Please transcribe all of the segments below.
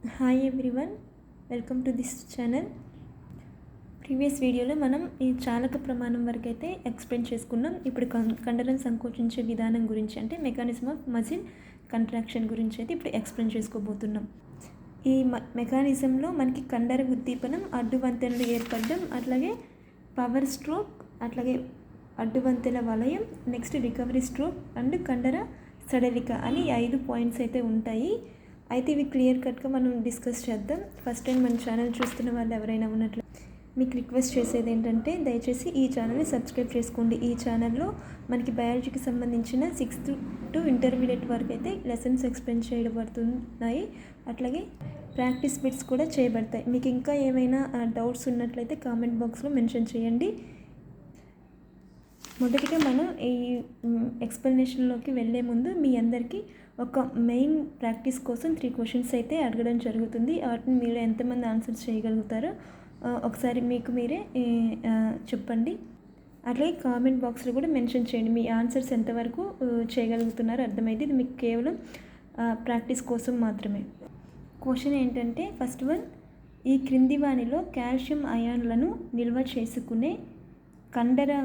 Hi everyone, welcome to this channel. Previous వీడియోలో మనం ఈ చాలక ప్రమాణం వరకు అయితే ఎక్స్ప్లెయిన్ చేసుకున్నాం. ఇప్పుడు కండరం సంకోచించే విధానం గురించి, అంటే మెకానిజం ఆఫ్ మజిల్ కంట్రాక్షన్ గురించి అయితే ఇప్పుడు ఎక్స్ప్లెయిన్ చేసుకోబోతున్నాం. ఈ మెకానిజంలో మనకి కండర ఉద్దీపనం, అడ్డువంతెనలు ఏర్పడడం, అట్లాగే పవర్ స్ట్రోక్, అట్లాగే అడ్డువంతెల వలయం, నెక్స్ట్ రికవరీ స్ట్రోక్ అండ్ కండర సడలిక అని 5 పాయింట్స్ అయితే ఉంటాయి. అయితే ఇవి క్లియర్ కట్గా మనం డిస్కస్ చేద్దాం. ఫస్ట్ టైం మన ఛానల్ చూస్తున్న వాళ్ళు ఎవరైనా ఉన్నట్లు మీకు రిక్వెస్ట్ చేసేది ఏంటంటే, దయచేసి ఈ ఛానల్ని సబ్స్క్రైబ్ చేసుకోండి. ఈ ఛానల్లో మనకి బయాలజీకి సంబంధించిన 6th to ఇంటర్మీడియట్ వరకు అయితే లెసన్స్ ఎక్స్ప్లెయిన్ చేయబడుతున్నాయి. అట్లాగే ప్రాక్టీస్ బిట్స్ కూడా చేయబడతాయి. మీకు ఇంకా ఏమైనా డౌట్స్ ఉన్నట్లయితే కామెంట్ బాక్స్లో మెన్షన్ చేయండి. మొదటిగా మనం ఈ ఎక్స్ప్లెనేషన్లోకి వెళ్ళే ముందు మీ అందరికీ ఒక మెయిన్ ప్రాక్టీస్ కోసం 3 క్వశ్చన్స్ అయితే అడగడం జరుగుతుంది. వాటిని మీరు ఎంతమంది ఆన్సర్స్ చేయగలుగుతారో ఒకసారి మీకు మీరే చెప్పండి. అట్లాగే కామెంట్ బాక్స్లో కూడా మెన్షన్ చేయండి మీ ఆన్సర్స్ ఎంతవరకు చేయగలుగుతున్నారో అర్థమైంది. ఇది మీకు కేవలం ప్రాక్టీస్ కోసం మాత్రమే. క్వశ్చన్ ఏంటంటే, ఫస్ట్ వన్, ఈ క్రింది వానిలో కాల్షియం అయాన్లను నిల్వ చేసుకునే కండర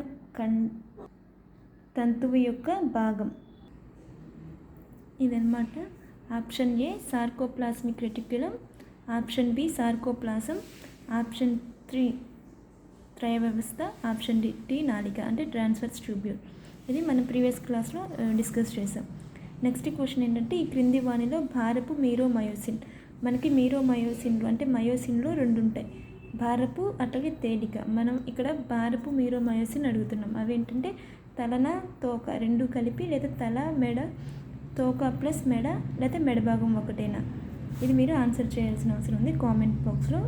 తంతువు యొక్క భాగం ఇదన్నమాట. Option A sarcoplasmic reticulum, option B sarcoplasm, option 3 త్రయ వ్యవస్థ, ఆప్షన్ డి నాళిక అంటే ట్రాన్స్వర్స్ ట్యూబ్యూల్. ఇది మనం ప్రీవియస్ క్లాస్లో డిస్కస్ చేసాం. నెక్స్ట్ క్వశ్చన్ ఏంటంటే, ఈ క్రింది వానిలో భారపు మీరోమయోసిన్, మనకి మీరోమయోసిన్లు అంటే మయోసిన్లో 2 ఉంటాయి, భారపు అట్లాగే తేలిక. మనం ఇక్కడ భారపు మీరోమయోసిన్ అడుగుతున్నాం. అవి ఏంటంటే తలన తోక 2 కలిపి, లేదా తల మెడ తోక ప్లస్ మెడ, లేదా మెడ భాగం ఒకటేనా? ఇది మీరు ఆన్సర్ చేయాల్సిన అవసరం ఉంది. కామెంట్ బాక్స్లో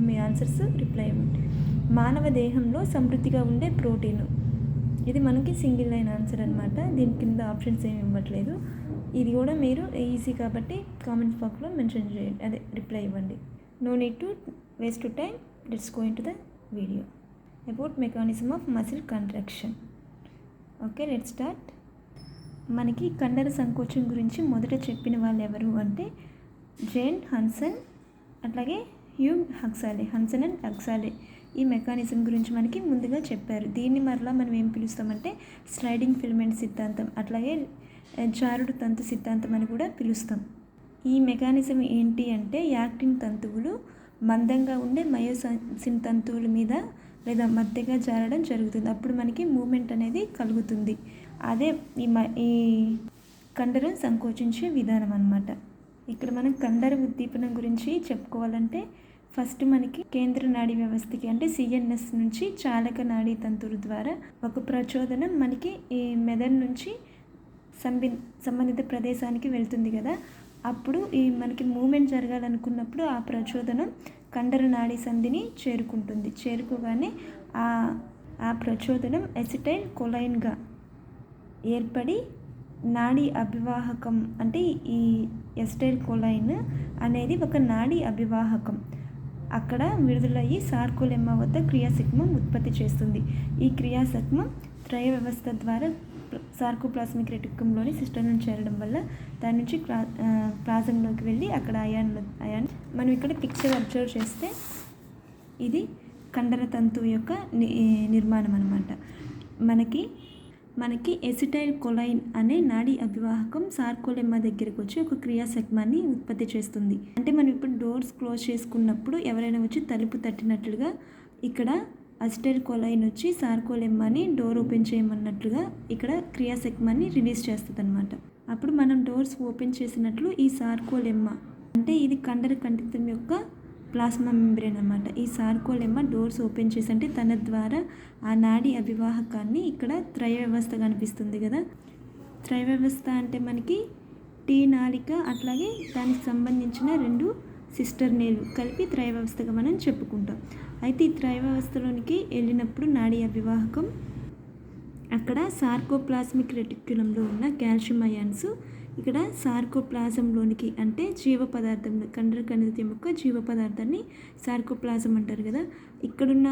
మీ ఆన్సర్స్ రిప్లై ఇవ్వండి. మానవ దేహంలో సమృద్ధిగా ఉండే ప్రోటీను, ఇది మనకి సింగిల్ లైన్ ఆన్సర్ అనమాట. దీని కింద ఆప్షన్స్ ఏమి ఇవ్వట్లేదు. ఇది కూడా మీరు ఈజీ కాబట్టి కామెంట్ బాక్స్లో మెన్షన్ చేయండి, అదే రిప్లై ఇవ్వండి. No need to waste time, let's go into the video about mechanism of muscle contraction. Okay, let's start. మనకి కండర సంకోచం గురించి మొదట చెప్పిన వాళ్ళు ఎవరు అంటే జేన్ హన్సన్, అట్లాగే Hugh Huxley. Hanson and Huxley ఈ మెకానిజం గురించి మనకి ముందుగా చెప్పారు. దీన్ని మరలా మనం ఏం పిలుస్తామంటే స్లైడింగ్ ఫిలమెంట్ సిద్ధాంతం, అట్లాగే జారుడు తంతు సిద్ధాంతం అని కూడా పిలుస్తాం. ఈ మెకానిజం ఏంటి అంటే, యాక్టిన్ తంతువులు మందంగా ఉండే మయోసిన్ తంతువుల మీద లేదా మధ్యగా జారడం జరుగుతుంది. అప్పుడు మనకి మూమెంట్ అనేది కలుగుతుంది. అదే ఈ కండరం సంకోచించే విధానం అన్నమాట. ఇక్కడ మనం కండర ఉద్దీపనం గురించి చెప్పుకోవాలంటే, ఫస్ట్ మనకి కేంద్ర నాడీ వ్యవస్థకి అంటే సిఎన్ఎస్ నుంచి చాలక నాడీ తంతువుల ద్వారా ఒక ప్రచోదనం మనకి ఈ మెదడు నుంచి సంబంధిత ప్రదేశానికి వెళ్తుంది కదా. అప్పుడు ఈ మనకి మూమెంట్ జరగాలనుకున్నప్పుడు ఆ ప్రచోదనం కండర నాడీ సంధిని చేరుకుంటుంది. చేరుకోగానే ఆ ప్రచోదనం ఎసిటైల్ కొలైన్గా ఏర్పడి నాడీ అభివాహకం, అంటే ఈ ఎసిటైల్ కొలైన్ అనేది ఒక నాడీ అభివాహకం, అక్కడ విడుదలయ్యి సార్కోలెమ్మా వద్ద క్రియాశక్మం ఉత్పత్తి చేస్తుంది. ఈ క్రియాశక్మం త్రయ వ్యవస్థ ద్వారా సార్కోప్లాస్మిక్ రెటిక్యులంలోని సిస్టమ్ను చేరడం వల్ల దాని నుంచి ప్లాజంలోకి వెళ్ళి అక్కడ అయాన్ మనం ఇక్కడ పిక్చర్ అబ్జర్వ్ చేస్తే ఇది కండర తంతువు యొక్క నిర్మాణం అన్నమాట. మనకి ఎసిటైల్ కొలైన్ అనే నాడీ అభివాహకం సార్కోలెమ్మా దగ్గరికి వచ్చి ఒక క్రియాశక్మాన్ని ఉత్పత్తి చేస్తుంది. అంటే మనం ఇప్పుడు డోర్స్ క్లోజ్ చేసుకున్నప్పుడు ఎవరైనా వచ్చి తలుపు తట్టినట్లుగా ఇక్కడ అసిటైల్ కొలైన్ వచ్చి సార్కోలెమ్మాని డోర్ ఓపెన్ చేయమన్నట్లుగా ఇక్కడ క్రియాశక్మాన్ని రిలీజ్ చేస్తుంది అనమాట. అప్పుడు మనం డోర్స్ ఓపెన్ చేసినట్లు ఈ సార్కోలెమ్మా, అంటే ఇది కండర కంఠితం యొక్క ప్లాస్మా మెంబ్రేన్ అన్నమాట. ఈ సార్కోలెమ్మా డోర్స్ ఓపెన్ చేసి, అంటే తన ద్వారా ఆ నాడీ అభివాహకాన్ని ఇక్కడ త్రయ వ్యవస్థ కనిపిస్తుంది కదా. త్రయ వ్యవస్థ అంటే మనకి టీ నాళిక, అట్లాగే దానికి సంబంధించిన 2 సిస్టర్ నేలు కలిపి త్రయ వ్యవస్థగా మనం చెప్పుకుంటాం. అయితే ఈ త్రయ వ్యవస్థలోనికి వెళ్ళినప్పుడు నాడీ అభివాహకం అక్కడ సార్కోప్లాస్మిక్ రెటిక్యులంలో ఉన్న కాల్షియం అయాన్స్ ఇక్కడ సార్కోప్లాజంలోనికి, అంటే జీవ పదార్థంలో, కండర కణితం యొక్క జీవ పదార్థాన్ని సార్కోప్లాజం అంటారు కదా. ఇక్కడున్న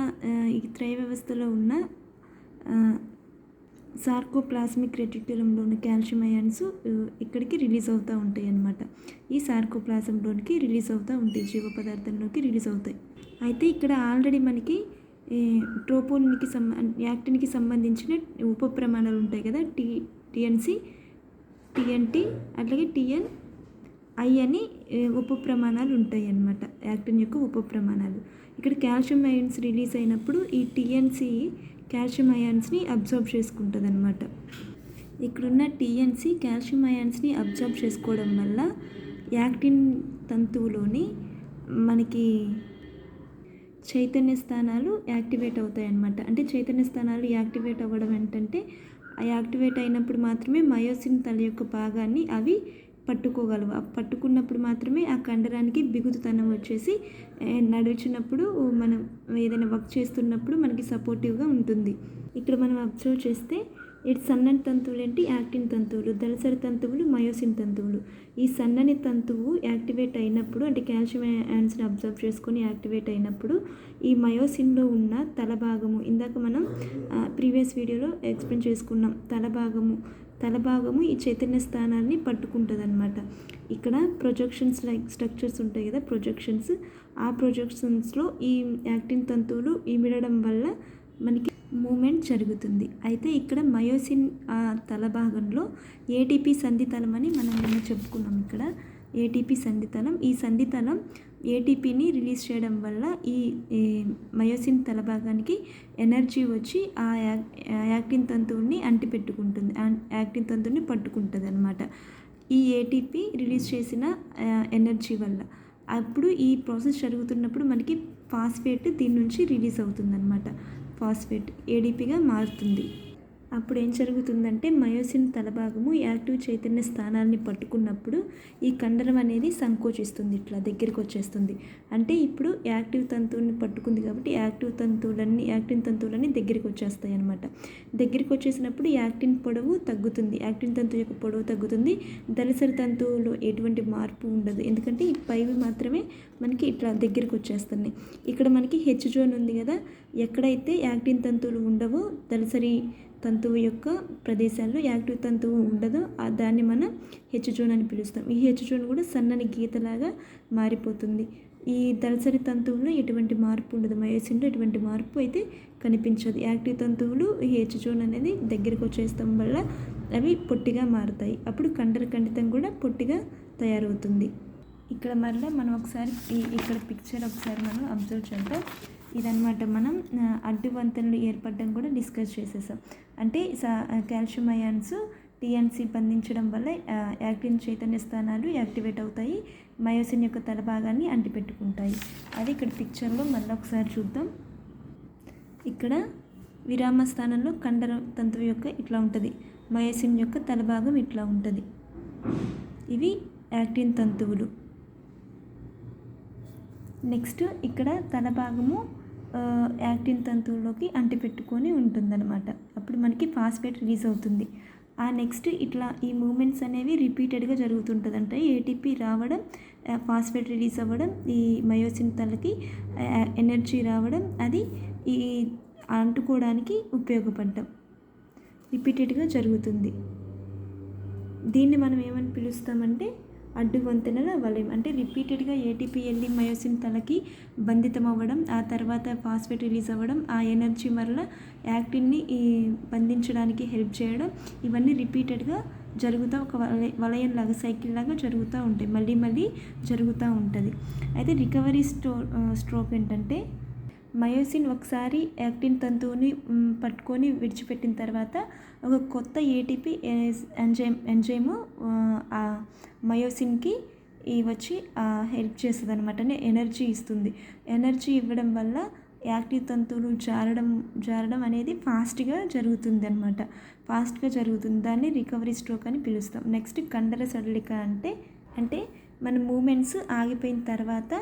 ఈ త్రయ వ్యవస్థలో ఉన్న సార్కోప్లాస్మిక్ రెటిక్యులంలోని కాల్షియం అయాన్స్ ఇక్కడికి రిలీజ్ అవుతూ ఉంటాయి అన్నమాట. ఈ సార్కోప్లాజంలోనికి రిలీజ్ అవుతూ ఉంటాయి, జీవ పదార్థంలోకి రిలీజ్ అవుతాయి. అయితే ఇక్కడ ఆల్రెడీ మనకి ట్రోపోన్కి యాక్టిన్కి సంబంధించిన ఉప ప్రమాణాలు ఉంటాయి కదా, టీఎన్సి, టీఎన్టీ, అట్లాగే టీఎన్ఐ అని ఉప ప్రమాణాలు ఉంటాయి అన్నమాట, యాక్టిన్ యొక్క ఉప ప్రమాణాలు. ఇక్కడ కాల్షియం అయాన్స్ రిలీజ్ అయినప్పుడు ఈ టీఎన్సి కాల్షియం అయాన్స్ని అబ్జర్బ్ చేసుకుంటుంది అనమాట. ఇక్కడున్న టీఎన్సి కాల్షియం అయాన్స్ని అబ్జర్బ్ చేసుకోవడం వల్ల యాక్టిన్ తంతువులోని మనకి చైతన్య స్థానాలు యాక్టివేట్ అవుతాయి అన్నమాట. అంటే చైతన్య స్థానాలు యాక్టివేట్ అవ్వడం ఏంటంటే, ఆ యాక్టివేట్ అయినప్పుడు మాత్రమే మయోసిన్ తల యొక్క భాగాన్ని అవి పట్టుకోగలవు. పట్టుకున్నప్పుడు మాత్రమే ఆ కండరానికి బిగుతుతనం వచ్చేసి నడిచినప్పుడు మనం ఏదైనా వర్క్ చేస్తున్నప్పుడు మనకి సపోర్టివ్గా ఉంటుంది. ఇక్కడ మనం అబ్జర్వ్ చేస్తే ఇటు సన్నని తంతువులు ఏంటి, యాక్టిన్ తంతువులు, దళసరి తంతువులు, మయోసిన్ తంతువులు. ఈ సన్నని తంతువు యాక్టివేట్ అయినప్పుడు, అంటే కాల్షియం అయాన్స్ని అబ్జర్వ్ చేసుకొని యాక్టివేట్ అయినప్పుడు ఈ మయోసిన్లో ఉన్న తల భాగము, ఇందాక మనం ప్రీవియస్ వీడియోలో ఎక్స్ప్లెయిన్ చేసుకున్నాం, తల భాగము ఈ చైతన్య స్థానాన్ని పట్టుకుంటుంది అనమాట. ఇక్కడ ప్రొజెక్షన్స్ లైక్ స్ట్రక్చర్స్ ఉంటాయి కదా, ప్రొజెక్షన్స్, ఆ ప్రొజెక్షన్స్లో ఈ యాక్టిన్ తంతువులు ఇమిడడం వల్ల మనకి మూమెంట్ జరుగుతుంది. అయితే ఇక్కడ మయోసిన్ తల భాగంలో ఏటీపీ సంధితలం అని మనం నిన్న చెప్పుకున్నాం. ఇక్కడ ఏటీపీ సంధితలం, ఈ సంధితలం ఏటీపీని రిలీజ్ చేయడం వల్ల ఈ మయోసిన్ తల భాగానికి ఎనర్జీ వచ్చి ఆ యాక్టిన్ తంతువుని అంటిపెట్టుకుంటుంది, యాక్టిన్ తంతువుని పట్టుకుంటుంది అనమాట. ఈ ఏటీపీ రిలీజ్ చేసిన ఎనర్జీ వల్ల అప్పుడు ఈ ప్రాసెస్ జరుగుతున్నప్పుడు మనకి ఫాస్ఫేట్ దీని నుంచి రిలీజ్ అవుతుంది అనమాట. ఫాస్ఫేట్ ఏడీపీగా మారుతుంది. అప్పుడు ఏం జరుగుతుందంటే మయోసిన్ తలభాగము యాక్టివ్ చైతన్య స్థానాన్ని పట్టుకున్నప్పుడు ఈ కండరం అనేది సంకోచిస్తుంది, ఇట్లా దగ్గరికి వచ్చేస్తుంది. అంటే ఇప్పుడు యాక్టివ్ తంతువుని పట్టుకుంది కాబట్టి యాక్టిన్ తంతువులన్నీ దగ్గరికి వచ్చేస్తాయి అన్నమాట. దగ్గరికి వచ్చేసినప్పుడు యాక్టిన్ పొడవు తగ్గుతుంది, యాక్టిన్ తంతువు యొక్క పొడవు తగ్గుతుంది. దళసరి తంతువులో ఎటువంటి మార్పు ఉండదు, ఎందుకంటే ఈ పైవి మాత్రమే మనకి ఇట్లా దగ్గరికి వచ్చేస్తున్నాయి. ఇక్కడ మనకి హెచ్ జోన్ ఉంది కదా, ఎక్కడైతే యాక్టిన్ తంతువులు ఉండవో దళసరి తంతువు యొక్క ప్రదేశాల్లో యాక్టివ్ తంతువు ఉండదో దాన్ని మనం హెచ్ జోన్ అని పిలుస్తాం. ఈ హెచ్ జోన్ కూడా సన్నని గీతలాగా మారిపోతుంది. ఈ దళసరి తంతువులో ఎటువంటి మార్పు ఉండదు, మయోసిన్లో ఎటువంటి మార్పు అయితే కనిపించదు. యాక్టివ్ తంతువులు ఈ హెచ్ జోన్ అనేది దగ్గరికి వచ్చేస్తాం వల్ల అవి పొట్టిగా మారుతాయి. అప్పుడు ఖండితం కూడా పొట్టిగా తయారవుతుంది. ఇక్కడ మళ్ళీ మనం ఒకసారి ఇక్కడ పిక్చర్ ఒకసారి మనం అబ్జర్వ్ చేద్దాం. ఇదన్నమాట, మనం అడ్డు వంతెనలు ఏర్పడడం కూడా డిస్కస్ చేసేసాం. అంటే కాల్షియం అయాన్స్ టీఎన్సీ బంధించడం వల్ల యాక్టిన్ చైతన్య స్థానాలు యాక్టివేట్ అవుతాయి, మయోసిన్ యొక్క తల భాగాన్ని అంటిపెట్టుకుంటాయి. అది ఇక్కడ పిక్చర్లో మళ్ళీ ఒకసారి చూద్దాం. ఇక్కడ విరామ స్థానంలో కండర తంతువు యొక్క ఇట్లా ఉంటుంది, మయోసిన్ యొక్క తల భాగం ఇట్లా ఉంటుంది. ఇవి యాక్టిన్ తంతువులు. నెక్స్ట్ ఇక్కడ తల భాగము యాక్టిన్ తంతువులోకి అంటిపెట్టుకొని ఉంటుందన్నమాట. అప్పుడు మనకి ఫాస్ఫేట్ రిలీజ్ అవుతుంది. ఆ నెక్స్ట్ ఇట్లా ఈ మూమెంట్స్ అనేవి రిపీటెడ్గా జరుగుతుంటుంది. అంటే ఏటీపీ రావడం, ఫాస్ఫేట్ రిలీజ్ అవ్వడం, ఈ మయోసిన్ తలకి ఎనర్జీ రావడం, అది ఈ అంటుకోవడానికి ఉపయోగపడడం రిపీటెడ్గా జరుగుతుంది. దీన్ని మనం ఏమని పిలుస్తామంటే అడ్డు వంతెనల వలయం. అంటే రిపీటెడ్గా ఏటీపీ వెళ్ళి మయోసిన్ తలకి బంధితం అవ్వడం, ఆ తర్వాత ఫాస్ఫేట్ రిలీజ్ అవ్వడం, ఆ ఎనర్జీ వల్ల యాక్టిన్ని బంధించడానికి హెల్ప్ చేయడం, ఇవన్నీ రిపీటెడ్గా జరుగుతూ ఒక వలయం లాగా, సైకిల్ లాగా జరుగుతూ ఉంటాయి, మళ్ళీ జరుగుతూ ఉంటుంది. అయితే రికవరీ స్ట్రోక్ ఏంటంటే మయోసిన్ ఒకసారి యాక్టిన్ తంతువుని పట్టుకొని విడిచిపెట్టిన తర్వాత ఒక కొత్త ఏటీపీ ఎంజైము ఆ మయోసిన్కి వచ్చి హెల్ప్ చేస్తుంది అనమాట, ఎనర్జీ ఇస్తుంది. ఎనర్జీ ఇవ్వడం వల్ల యాక్టివ్ తంతువులు జారడం అనేది ఫాస్ట్గా జరుగుతుంది అనమాట, ఫాస్ట్గా జరుగుతుంది. దాన్ని రికవరీ స్ట్రోక్ అని పిలుస్తాం. నెక్స్ట్ కండర సడలిక అంటే మన మూమెంట్స్ ఆగిపోయిన తర్వాత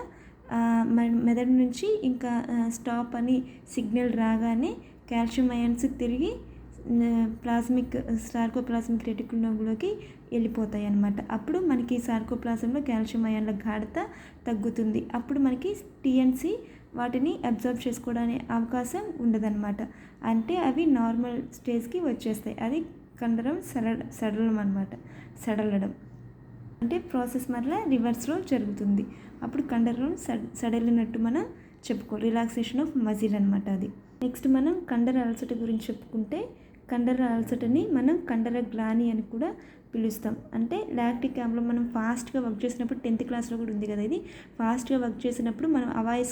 మన మెదడు నుంచి ఇంకా స్టాప్ అని సిగ్నల్ రాగానే కాల్షియం అయాన్స్ తిరిగి సార్కోప్లాస్మిక్ రెటిక్యులంలోకి వెళ్ళిపోతాయి అన్నమాట. అప్పుడు మనకి సార్కోప్లాజంలో కాల్షియం అయాన్ల గాఢత తగ్గుతుంది. అప్పుడు మనకి టీఎన్సీ వాటిని అబ్జర్వ్ చేసుకోవడానికి అవకాశం ఉండదన్నమాట. అంటే అవి నార్మల్ స్టేజ్కి వచ్చేస్తాయి. అది కండరం సడలం అనమాట. సడలడం అంటే ప్రాసెస్ మరలా రివర్స్లో జరుగుతుంది. అప్పుడు కండరం సడలినట్టు మనం చెప్పుకోవాలి. రిలాక్సేషన్ ఆఫ్ మజిల్ అనమాట అది. నెక్స్ట్ మనం కండర అలసట గురించి చెప్పుకుంటే కండర అలసటని మనం కండర గ్లాని అని కూడా పిలుస్తాం. అంటే లాక్టిక్ ఆమ్లం మనం ఫాస్ట్గా వర్క్ చేసినప్పుడు 10th క్లాస్లో కూడా ఉంది కదా, ఇది ఫాస్ట్గా వర్క్ చేసినప్పుడు మనం అవాయు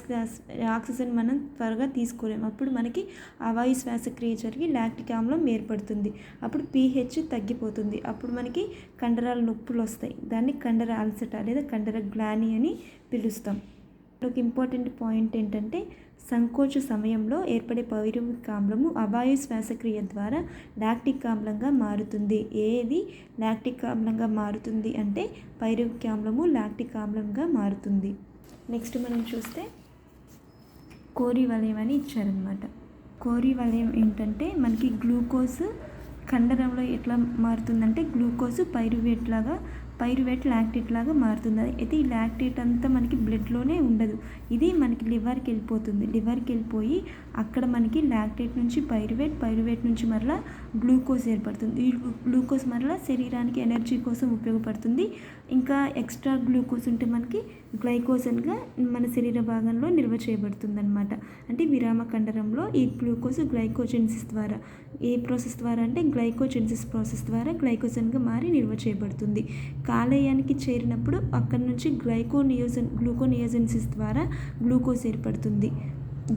ఆక్సిజన్ మనం త్వరగా తీసుకోలేము. అప్పుడు మనకి అవాయు శ్వాసక్రియ జరిగి లాక్టిక్ ఆమ్లం ఏర్పడుతుంది. అప్పుడు pH తగ్గిపోతుంది. అప్పుడు మనకి కండరాల నొప్పులు వస్తాయి. దాన్ని కండర అలసట లేదా కండర గ్లాని అని పిలుస్తాం. ఒక ఇంపార్టెంట్ పాయింట్ ఏంటంటే సంకోచ సమయంలో ఏర్పడే పైరువిక్ ఆమ్లము అవాయు శ్వాసక్రియ ద్వారా లాక్టిక్ ఆమ్లంగా మారుతుంది. ఏది లాక్టిక్ ఆమ్లంగా మారుతుంది అంటే పైరువిక్ ఆమ్లము లాక్టిక్ ఆమ్లంగా మారుతుంది. నెక్స్ట్ మనం చూస్తే కోరి వలయం అని ఇచ్చారనమాట. కోరి వలయం ఏంటంటే మనకి గ్లూకోజ్ కండరంలో ఎట్లా మారుతుందంటే గ్లూకోజ్ పైరువేట్ లాక్టేట్ లాగా మారుతుంది. అయితే ఈ లాక్టేట్ అంతా మనకి బ్లడ్లోనే ఉండదు. ఇది మనకి లివర్కి వెళ్ళిపోతుంది. లివర్కి వెళ్ళిపోయి అక్కడ మనకి లాక్టేట్ నుంచి పైరువేట్ నుంచి మరలా గ్లూకోజ్ ఏర్పడుతుంది. ఈ గ్లూకోజ్ మరలా శరీరానికి ఎనర్జీ కోసం ఉపయోగపడుతుంది. ఇంకా ఎక్స్ట్రా గ్లూకోజ్ ఉంటే మనకి గ్లైకోజన్గా మన శరీర భాగంలో నిల్వ చేయబడుతుంది అనమాట. అంటే విరామ కండరంలో ఈ గ్లూకోజ్ గ్లైకోజెన్సిస్ ద్వారా, ఏ ప్రాసెస్ ద్వారా అంటే గ్లైకోజెన్సిస్ ప్రాసెస్ ద్వారా గ్లైకోజన్గా మారి నిల్వ చేయబడుతుంది. కాలేయానికి చేరినప్పుడు అక్కడి నుంచి గ్లూకోనియోజెన్సిస్ ద్వారా గ్లూకోజ్ ఏర్పడుతుంది.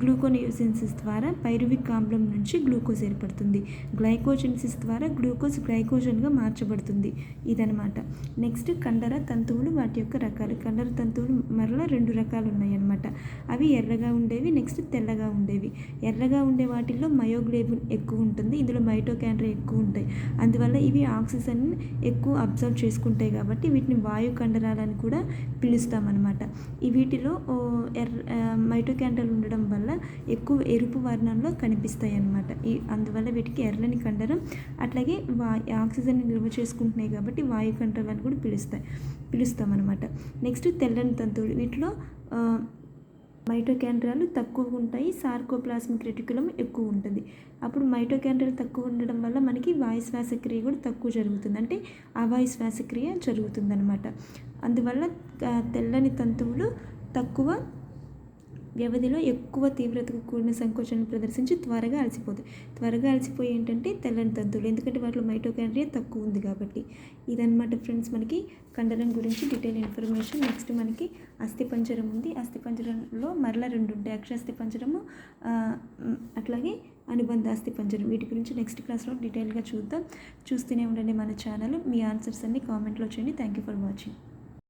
గ్లూకోనియోజెన్సిస్ ద్వారా పైరువిక్ ఆమ్లం నుంచి గ్లూకోజ్ ఏర్పడుతుంది. గ్లైకోజెన్సిస్ ద్వారా గ్లూకోజ్ గ్లైకోజన్గా మార్చబడుతుంది. ఇదనమాట. నెక్స్ట్ కండర తంతువులు, వాటి యొక్క రకాలు. కండర తంతువులు మరలా 2 రకాలు ఉన్నాయన్నమాట. అవి ఎర్రగా ఉండేవి, నెక్స్ట్ తెల్లగా ఉండేవి. ఎర్రగా ఉండే వాటిల్లో మయోగ్లోబిన్ ఎక్కువ ఉంటుంది. ఇందులో మైటోకాండ్రియా ఎక్కువ ఉంటాయి. అందువల్ల ఇవి ఆక్సిజన్ ఎక్కువ అబ్జర్వ్ చేసుకుంటాయి కాబట్టి వీటిని వాయు కండరాలని కూడా పిలుస్తామన్నమాట. ఈ వీటిలో మైటోకాండ్రియాలు ఉండడం వల్ల ఎక్కువ ఎరుపు వర్ణంలో కనిపిస్తాయి అన్నమాట. అందువల్ల వీటికి ఎర్రని కండరం. అట్లాగే ఆక్సిజన్ నిల్వ చేసుకుంటున్నాయి కాబట్టి వాయు కండరాలను కూడా పిలుస్తామన్నమాట. నెక్స్ట్ తెల్లని తంతువులు. వీటిలో మైటోకాండ్రియాలు తక్కువ ఉంటాయి, సార్కోప్లాస్మిక్ రెటిక్యులం ఎక్కువ ఉంటుంది. అప్పుడు మైటోకాండ్రియాలు తక్కువ ఉండడం వల్ల మనకి వాయు శ్వాసక్రియ కూడా తక్కువ జరుగుతుంది. అంటే అవాయు శ్వాసక్రియ జరుగుతుందన్నమాట. అందువల్ల తెల్లని తంతువులు తక్కువ వ్యవధిలో ఎక్కువ తీవ్రతకు కూడిన సంకోచాన్ని ప్రదర్శించి త్వరగా అలసిపోయి ఏంటంటే తెల్లని తంతువులు, ఎందుకంటే వాటిలో మైటోకాండ్రియా తక్కువ ఉంది కాబట్టి. ఇదన్నమాట ఫ్రెండ్స్ మనకి కండరం గురించి డీటెయిల్ ఇన్ఫర్మేషన్. నెక్స్ట్ మనకి అస్థిపంజరం ఉంది. అస్థిపంజరంలో మరలా 2 ఉంటాయి, అక్షాస్థిపంజరము అట్లాగే అనుబంధ అస్థిపంజరం. వీటి గురించి నెక్స్ట్ క్లాస్లో డీటెయిల్గా చూస్తూనే ఉండండి మన ఛానల్. మీ ఆన్సర్స్ అన్ని కామెంట్లో చేయండి. Thank you for watching.